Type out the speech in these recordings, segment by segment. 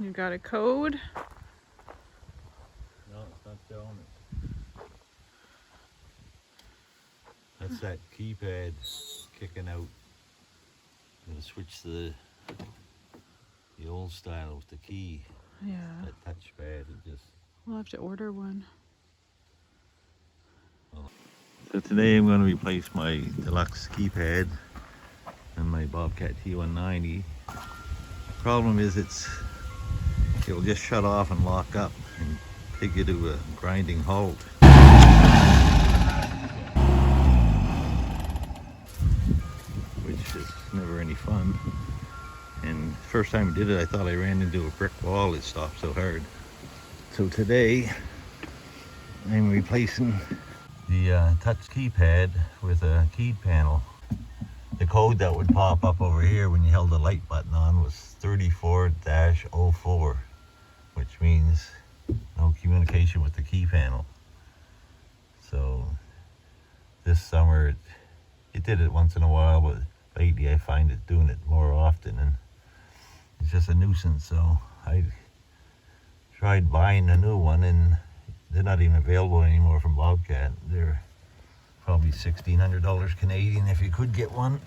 You got a code? No, it's not showing it. That's that keypad kicking out. I'm gonna switch to the old style with the key. Yeah. That touchpad, it just. We'll have to order one. So today I'm going to replace my deluxe keypad and my Bobcat T190. Problem is it'll just shut off and lock up and take you to a grinding halt. Which is never any fun. And the first time I did it, I thought I ran into a brick wall. It stopped so hard. So today I'm replacing the touch keypad with a keyed panel. The code that would pop up over here when you held the light button on was 34-04, which means no communication with the key panel. So this summer it did it once in a while, but lately I find it doing it more often, and it's just a nuisance. So I tried buying a new one, and they're not even available anymore from Bobcat. They're probably $1,600 Canadian if you could get one.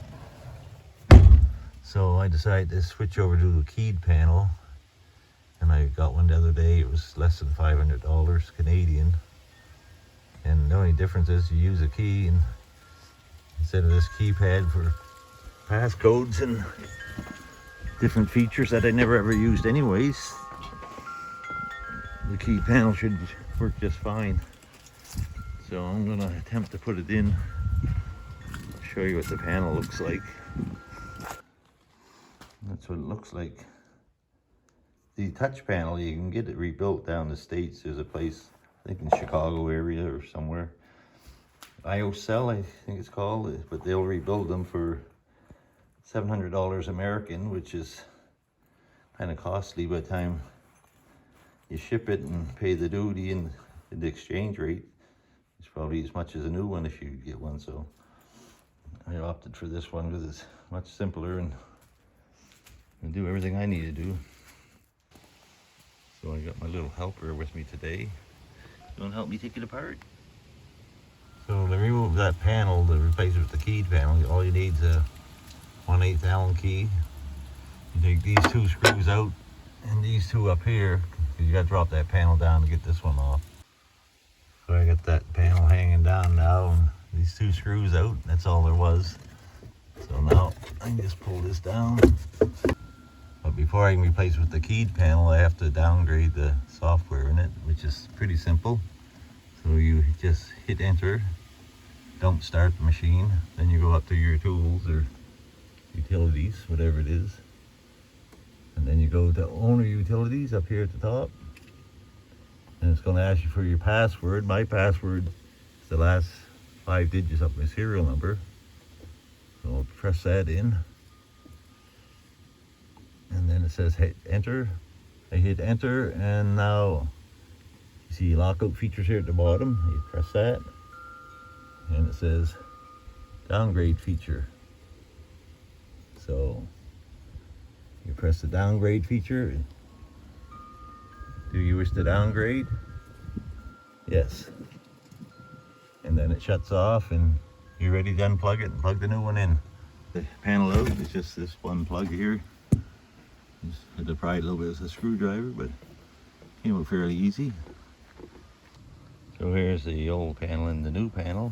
So I decided to switch over to a keyed panel, and I got one the other day. It was less than $500 Canadian. And the only difference is you use a key and instead of this keypad for passcodes and different features that I never ever used anyways. The key panel should work just fine. So I'm going to attempt to put it in, show you what the panel looks like. That's what it looks like. The touch panel, you can get it rebuilt down the States. There's a place, I think in Chicago area or somewhere. IOCell, I think it's called, but they'll rebuild them for $700 American, which is kind of costly by the time you ship it and pay the duty and the exchange rate. It's probably as much as a new one if you get one. So I opted for this one because it's much simpler and can do everything I need to do. So I got my little helper with me today. Gonna help me take it apart. So to remove that panel, to replace it with the keyed panel, all you need is a 1/8 Allen key. You take these two screws out and these two up here, because you got to drop that panel down to get this one off. So I got that panel hanging down now, and these two screws out. That's all there was. So now I can just pull this down. But before I can replace it with the keyed panel, I have to downgrade the software in it, which is pretty simple. So you just hit enter, don't start the machine, then you go up to your tools or utilities, whatever it is. And then you go to owner utilities up here at the top. And it's going to ask you for your password. My password is the last 5 digits of my serial number. So I'll press that in. And then it says hit enter. I hit enter, and now you see lockout features here at the bottom. You press that, and it says downgrade feature. So you press the downgrade feature. Do you wish to downgrade? Yes. And then it shuts off, and you're ready to unplug it and plug the new one in. The panel out is just this one plug here. Just had to pry it a little bit with a screwdriver, but came out fairly easy. So here's the old panel and the new panel.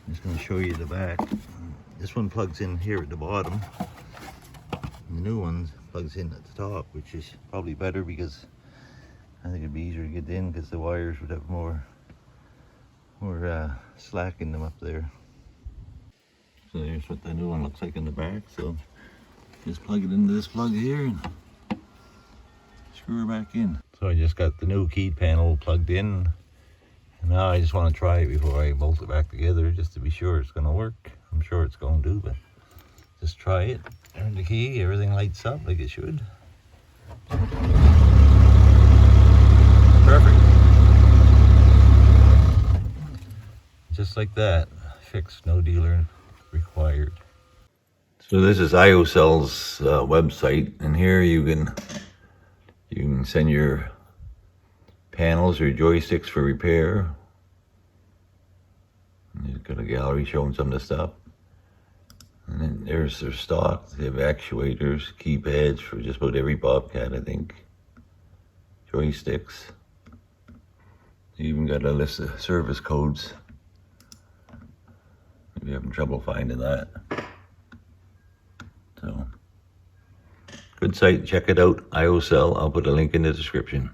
I'm just going to show you the back. This one plugs in here at the bottom. And the new one plugs in at the top, which is probably better because I think it'd be easier to get in because the wires would have more slack in them up there. So there's what the new one looks like in the back. So just plug it into this plug here and screw her back in. So I just got the new keyed panel plugged in. And now I just want to try it before I bolt it back together just to be sure it's going to work. I'm sure it's going to, but just try it. Turn the key, everything lights up like it should. Perfect. Just like that. Fixed, no dealer required. So this is IOCell's website, and here you can You can send your panels or joysticks for repair. He's got a gallery showing some of the stuff. And then there's their stock. They have actuators, keypads for just about every Bobcat, I think. Joysticks. They even got a list of service codes. If you're having trouble finding that. So, good site, check it out. IOSell, I'll put a link in the description.